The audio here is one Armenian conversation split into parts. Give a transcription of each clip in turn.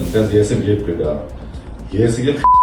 Դες ես եմ երբ կգա։ Ես եկել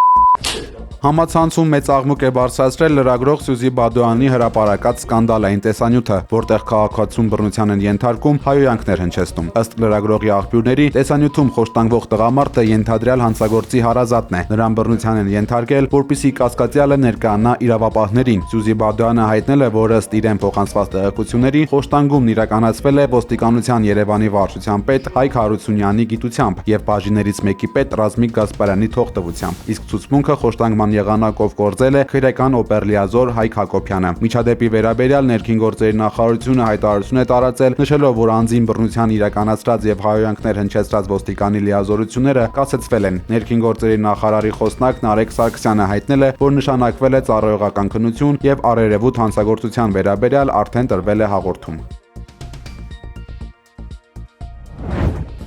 Համացանցում մեծ աղմուկ է բարձրացրել լրագրող Սյուզի Բադոյանի հրապարակած սկանդալային տեսանյութը, որտեղ քաղաքացուն բռնության են ենթարկում, հայհոյանքներ հնչեցնում։ Ըստ լրագրողի աղբյուրների, տեսանյութում խոշտանգվող տղամարդը ենթադրյալ հանցագործի հարազատն է։ Նրան բռնության են ենթարկել, որպեսզի կասկածյալը ներկայանա իրավապահներին։ Սյուզի Բադոյանը հայտնել է, որ ըստ իրեն փոխանցված տեղեկությունների, խոշտանգումն իրականացվել է ոստիկանության Երևանի վարչության պետ Հայկ Հարությունյանի գիտությամբ եւ բաժիններից մեկի պետ Ռազմիկ Գասպարյանի թողտվությամբ։ Իսկ ցուցմունքը խոշտանգման եղանակով գործել է քրեական օպերլիազոր Հայկ Հակոբյանը։ Միջադեպի վերաբերյալ ներքին գործերի նախարարությունը հայտարարություն է տարածել, նշելով, որ անձին բռնության իրականացրած եւ հայհոյանքներ հնչեցրած ոստիկանի լիազորությունները կասեցվել են։ Ներքին գործերի նախարարի խոսնակ Նարեկ Սարգսյանը հայտնել է, որ նշանակվել է ծառայողական քննություն եւ առերևույթ հանցագործության վերաբերյալ արդեն տրվել է հաղորդում։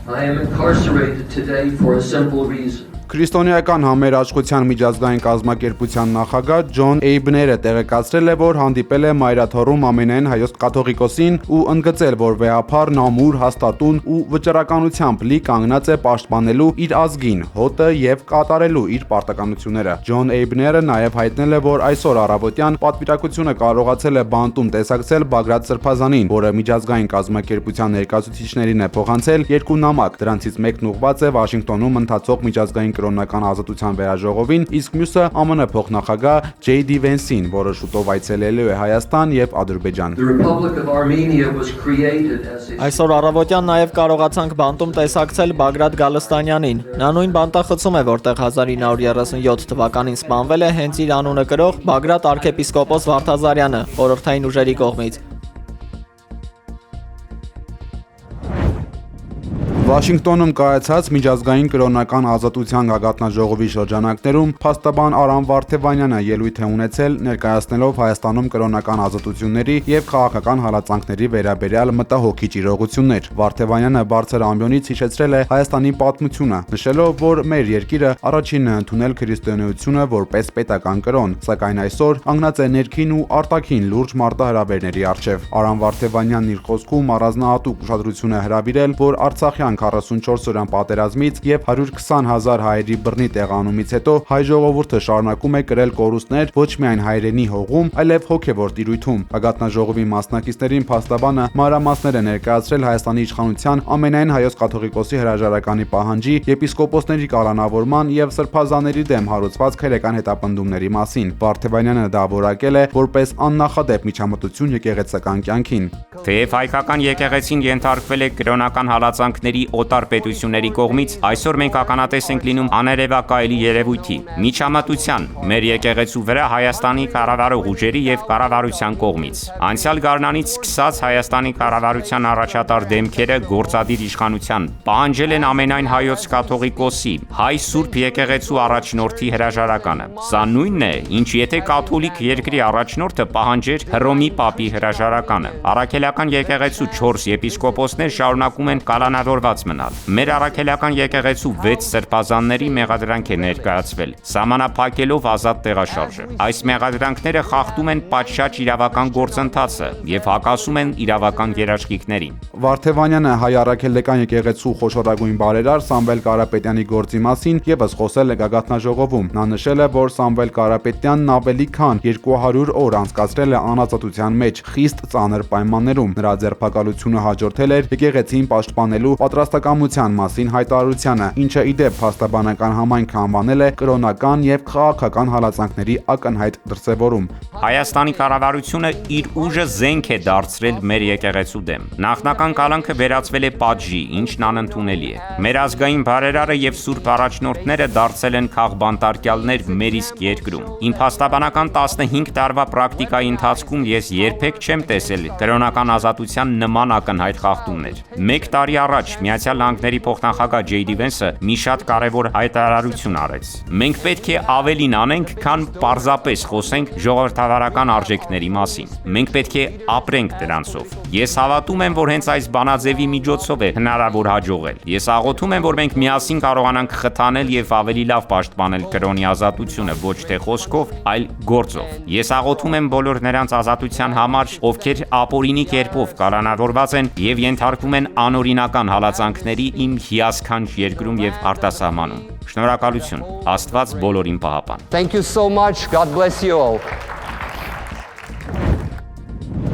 I am incarcerated today for a simple reason. Քրիստոնեական համերաշխության միջազգային կազմակերպության նախագահ Ջոն Էյբները տեղեկացրել է, որ հանդիպել է Մայրաթոռում ամենայն հայոց կաթողիկոսին ու ընդգծել, որ վեհափառն ամուր, հաստատուն ու վճռականությամբ լի կանգնած է պաշտպանելու իր ազգին, հոտը եւ կատարելու իր պարտականությունները։ Ջոն Էյբները նաեւ հայտնել է, որ այսօր առավոտյան պատվիրակությունը կարողացել է բանտում տեսակցել Բագրատ Սրբազանին, որը միջազգային կազմակերպության ներկայացուցիչներին է փոխանցել երկու նամակ, դրանցից մեկն ուղղված է Վաշինգտոնում ընթացող միջազգային կրոնական ազատության վերաժողովին, իսկ մյուսը ԱՄՆ փոխնախագահ J.D. Vance-ին, որը շուտով այցելելու է Հայաստան եւ Ադրբեջան։ Այսօր առավոտյան նաեւ կարողացանք բանտում տեսակցել Բագրատ Գալստանյանին։ Նա նույն բանտախցում է, որտեղ 1937 թվականին սպանվել է հենց իր անունը կրող Բագրատ arczepiskopos Վարդազարյանը խորհրդային ուժերի կողմից։ Վաշինգտոնում կայացած միջազգային կրոնական ազատության գագաթնաժողովի շրջանակներում փաստաբան Արամ Վարդևանյանը ելույթ է ունեցել ներկայացնելով Հայաստանում կրոնական ազատությունների եւ քաղաքական հալածանքների վերաբերյալ մտահոգիչ իրողություններ։ Վարդևանյանը բարձր ամբիոնից հիշեցրել է Հայաստանի պատմությունը, նշելով, որ մեր երկիրը առաջինն է ընդունել քրիստոնեությունը որպես պետական կրոն, սակայն այսօր կանգնած է ներքին ու արտաքին լուրջ մարտահրավերների առջև։ Արամ Վարդևանյանն իր խոսքում առանձնահատուկ ուշադրություն է հրավիրել, որ Արցախյան 44-օրյա պատերազմից եւ 120,000 հայերի բռնի տեղանումից հետո հայ ժողովուրդը շարունակում է կրել կորուստներ ոչ միայն հայրենի հողում, այլև հոգեվոր տիրույթում։ Գագաթնաժողովի մասնակիցներին փաստաբանը մանրամասներ է ներկայացրել Հայաստանի իշխանության ամենայն հայոց կաթողիկոսի հրաժարականի պահանջի, եպիսկոպոսների կալանավորման եւ սրբազանների դեմ հարուցված քրեական հետապնդումների մասին։ Վարդևանյանը դա որակել է որպես աննախադեպ միջամտություն եկեղեցական կյանքին։ Թեև հայկական եկեղեցին ենթարկվել է կրոնական հալածանքների օտար պետությունների կողմից, այսօր մենք ականատես ենք լինում աներևակայելի երևույթի՝ միջամտության մեր եկեղեցու վրա Հայաստանի կառավարող ուժերի եւ կառավարության կողմից։ Անցյալ գարնանից սկսած Հայաստանի կառավարության առաջատար դեմքերը գործադիր իշխանության պահանջել են ամենայն հայոց կաթողիկոսի հայ սուրբ եկեղեցու առաջնորդի հրաժարականը։ Սա նույնն է, ինչ եթե կաթոլիկ երկրի առաջնորդը պահանջեր Հռոմի պապի հրաժարականը։ Առաքելական եկեղեցու 4 եպիսկոպոսներ շարունակում են կալանավորված մնալ։ Մեր առաքելական եկեղեցու 6 սրբազանների մեղադրանք է ներկայացվել, սահմանափակելով ազատ տեղաշարժը։ Այս մեղադրանքները խախտում են պատշաճ իրավական գործընթացը եւ հակասում են իրավական երաշխիքներին։ Վարդևանյանը հայ առաքելական եկեղեցու խոշորագույն բարերար Սամվել Կարապետյանի գործի մասին եւս խոսել է գագաթնաժողովում։ Նա նշել է, որ Սամվել Կարապետյանն ավելի քան 200 օր անցկացրել է անազատության մեջ խիստ ծանր պայմաններում։ Նրա ձերբակալությունը հաջորդել էր եկեղեցին պաշտպանելու պատրաստակամության մասին հայտարարությանը, ինչը ի դեպ փաստաբանական համայնքը անվանել է կրոնական եւ քաղաքական հալածանքների ակնհայտ դրսեւորում։ Հայաստանի կառավարությունը իր ուժը զենք է դարձրել մեր եկեղեցու դեմ։ Նախնական կալանքը վերածվել է պատժի, ինչն անընդունելի է։ Մեր ազգային բարերարը եւ սուրբ առաջնորդները դարձել են քաղբանտարկյալներ մեր իսկ երկրում։ Իմ փաստաբանական 15 տարվա պրակտիկայի ընթացքում ես երբեք չեմ տեսել կրոնական ազատության նման ակնհայտ խախտումներ։ Մեկ տարի առաջ Միացյալ Նահանգների փոխնախագահ J.D. Vance-ը մի շատ կարևոր հայտարարություն արեց։ Մենք պետք է ավելին անենք, քան պարզապես խոսենք ժողովրդավարական արժեքների մասին։ Մենք պետք է ապրենք դրանցով։ Ես հավատում եմ, որ հենց այս բանաձևի միջոցով է հնարավոր հաջողել։ Ես աղոթում եմ, որ մենք միասին կարողանանք խթանել եւ ավելի լավ պաշտպանել կրոնի ազատությունը ոչ թե խոսքով, այլ գործով։ Ես աղոթում եմ բոլոր նրանց ազատության համար, ովքեր ապօրինի կերպով կալանավորված են եւ ենթարկվում են անօրինական հալածանքների հալածանքների իմ հիասքանչ երկրում եւ արտասահմանում։ Շնորհակալություն։ Աստված բոլորին պահապան։ Thank you so much. God bless you all.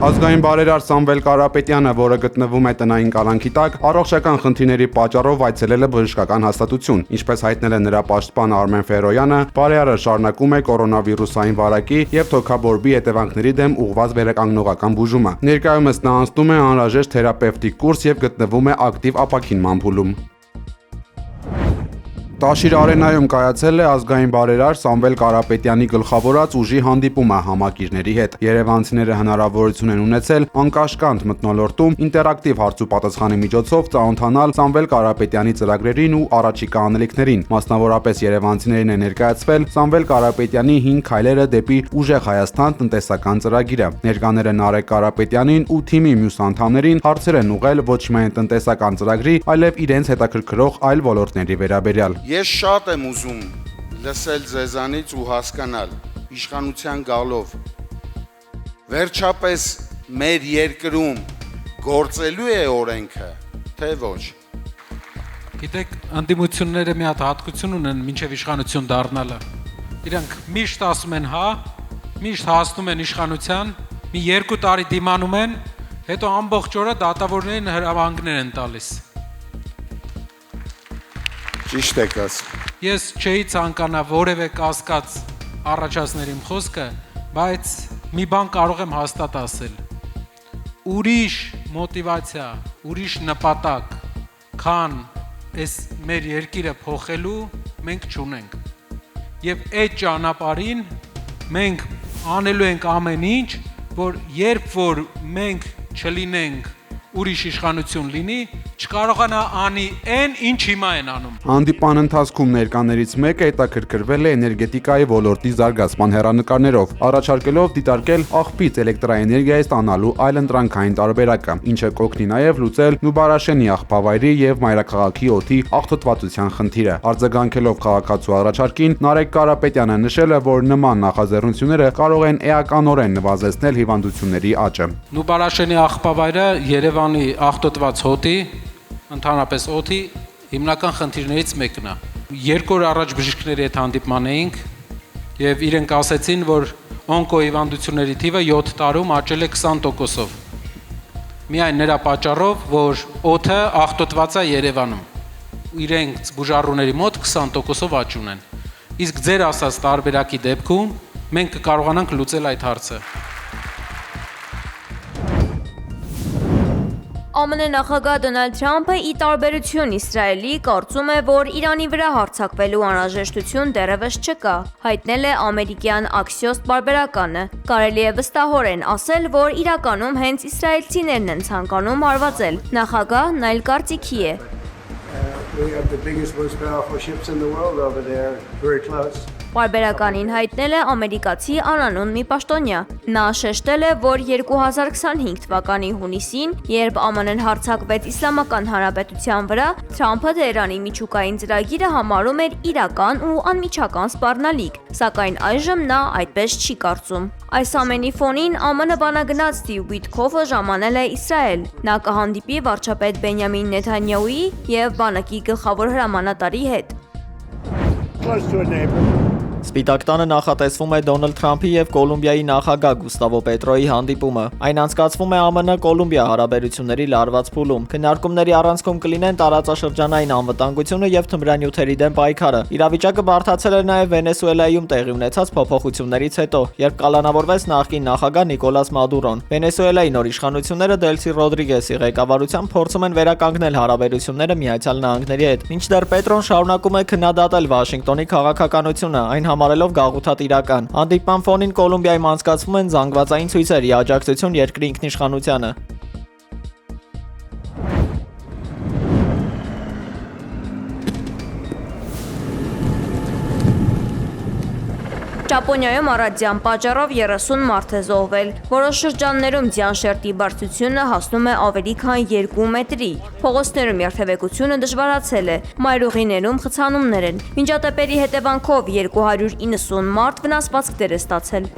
Ազգային բարերար Սամվել Կարապետյանը, որը գտնվում է տնային կալանքի տակ, առողջական խնդիրների պատճառով այցելել է բժշկական հաստատություն։ Ինչպես հայտնել է նրա պաշտպան Արմեն Ֆերոյանը, բարերարը շարունակում է կորոնավիրուսային վարակի եւ թոքաբորբի հետևանքների դեմ ուղղված վերականգնողական բուժումը։ Ներկայումս նա անցնում է անհրաժեշտ թերապևտիկ կուրս եւ գտնվում է ակտիվ ապակինման փուլում։ Տաշիր արենայում կայացել է ազգային բարերար Սամվել Կարապետյանի գլխավորած ուժի հանդիպումը համակիրների հետ։ Երևանցիները հնարավորություն են ունեցել անկաշկանդ մթնոլորտում ինտերակտիվ հարցուպատասխանի միջոցով ծանոթանալ Սամվել Կարապետյանի ծրագրերին ու առաջիկա անելիքներին։ Մասնավորապես երևանցիներին է ներկայացվել Սամվել Կարապետյանի 5 քայլերը դեպի ուժեղ Հայաստան տնտեսական ծրագիրը։ Ներկաները Նարեկ Կարապետյանին ու թիմի մյուս անդամներին հարցեր են ուղղել ոչ միայն տնտեսական ծրագրի, այլև իրենց հետաքրքրող այլ ոլորտների վերաբերյալ։ Ես շատ եմ ուզում լսել ձեզանից ու հասկանալ իշխանության գալով վերջապես մեր երկրում գործելու է օրենքը, թե ոչ։ Գիտեք, ընդդիմությունները մի հատ հատկություն ունեն մինչև իշխանություն դառնալը։ Իրանք միշտ ասում են հա, միշտ հասնում են իշխանության, մի 2 տարի դիմանում են, հետո ամբողջ օրը դատավորներին հրավանգներ են տալիս։ Ճիշտ եք ասում։ Ես չէի ցանկանա որևէ կասկած առաջացնել իմ խոսքը, բայց մի բան կարող եմ հաստատ ասել։ Ուրիշ մոտիվացիա, ուրիշ նպատակ, քան այս մեր երկիրը փոխելու մենք չունենք։ Եվ այդ ճանապարհին մենք անելու ենք ամեն ինչ, որ երբ որ մենք չլինենք ուրիշ իշխանություն լինի, չկարողանա անի այն, ինչ հիմա են անում։ Հանդիպան ընթացքում ներկաներից մեկը հետաքրքրվել է էներգետիկայի ոլորտի զարգացման հեռանկարներով, առաջարկելով դիտարկել աղբից էլեկտրաէներգիայի ստանալու այլընտրանքային տարբերակը, ինչը կօգնի նաև լուծել Նուբարաշենի աղբավայրի եւ մայրաքաղաքի օդի աղտոտվածության խնդիրը։ Արձագանքելով քաղաքացու առաջարկին, Նարեկ Կարապետյանը նշել է, որ նման նախաձեռնությունները կարող են էականորեն նվազեցնել հիվանդությունների աճը։ Նուբարաշենի աղբավայրը Երևանի աղտոտված հոտի, ընդհանրապես օդի հիմնական խնդիրներից մեկն է։ 2 օր առաջ բժիշկների հետ հանդիպման էինք եւ իրենք ասեցին, որ օնկոհիվանդությունների թիվը 7 տարում աճել է 20%-ով։ Միայն նրա պատճառով, որ օդը աղտոտված է Երևանում։ Իրենք բուժառուների մոտ 20%-ով աճ ունեն։ Իսկ ձեր ասած տարբերակի դեպքում մենք կկարողանանք լուծել այդ հարցը։ ԱՄՆ նախագահ Դոնալդ Թրամփը ի տարբերություն Իսրայելի կարծում է, որ Իրանի վրա հարձակվելու անհրաժեշտություն դեռևս չկա, հայտնել է ամերիկյան Axios պարբերականը։ Կարելի է վստահորեն ասել, որ իրականում հենց իսրայելցիներն են ցանկանում հարվածել։ Նախագահն այլ կարծիքի է։ Պարբերականին հայտնել է ամերիկացի անանուն մի պաշտոնյա։ Նա շեշտել է, որ 2025 թվականի հունիսին, երբ ԱՄՆ-ն հարձակվեց Իսլամական Հանրապետության վրա, Թրամփը Թեհրանի միջուկային ծրագիրը համարում էր իրական ու անմիջական սպառնալիք, սակայն այժմ նա այդպես չի կարծում։ Այս ամենի ֆոնին ԱՄՆ բանագնաց Սթիվ Ուիթքոֆը ժամանել է Իսրայել։ Նա կհանդիպի վարչապետ Բենյամին Նեթանյահուի եւ բանակի գլխավոր հրամանատարի հետ։ Սպիտակ տանը նախատեսվում է Դոնալդ Թրամփի եւ Կոլումբիայի նախագահ Գուստավո Պետրոյի հանդիպումը։ Այն անցկացվում է ԱՄՆ-Կոլումբիա հարաբերությունների լարված փուլում։ Քննարկումների առանցքում կլինեն տարածաշրջանային անվտանգությունը եւ թմրանյութերի դեմ պայքարը։ Իրավիճակը բարդացել է նաեւ Վենեսուելայում տեղի ունեցած փոփոխություններից հետո, երբ կալանավորվեց նախկին նախագահ Նիկոլաս Մադուրոն։ Վենեսուելայի նոր իշխանությունները Դելսի Ռոդրիգեսի ղեկավարությամբ փորձում են վերականգնել հարաբերությունները Միացյալ Նահանգների հետ։ Մինչդեռ Պետրոն շարունակում է քննադատել Վաշինգտոնի քաղաքականությունը, այն համարելով գաղութատիրական։ Հանդիպման ֆոնին Կոլումբիայում անցկացվում են զանգվածային ցույցեր՝ ի աջակցություն երկրի ինքնիշխանությանը։ Ճապոնիայում առատյան պատճառով 30 մարդ է զոհվել։ Որոշ շրջաններում ձյան շերտի բարձրությունը հասնում է ավելի քան 2 մետրի։ Փողոցներում երթևեկությունը դժվարացել է, մայրուղիներում խցանումներ են։ Միջադեպերի հետևանքով 290 մարդ վնասվածքներ է ստացել։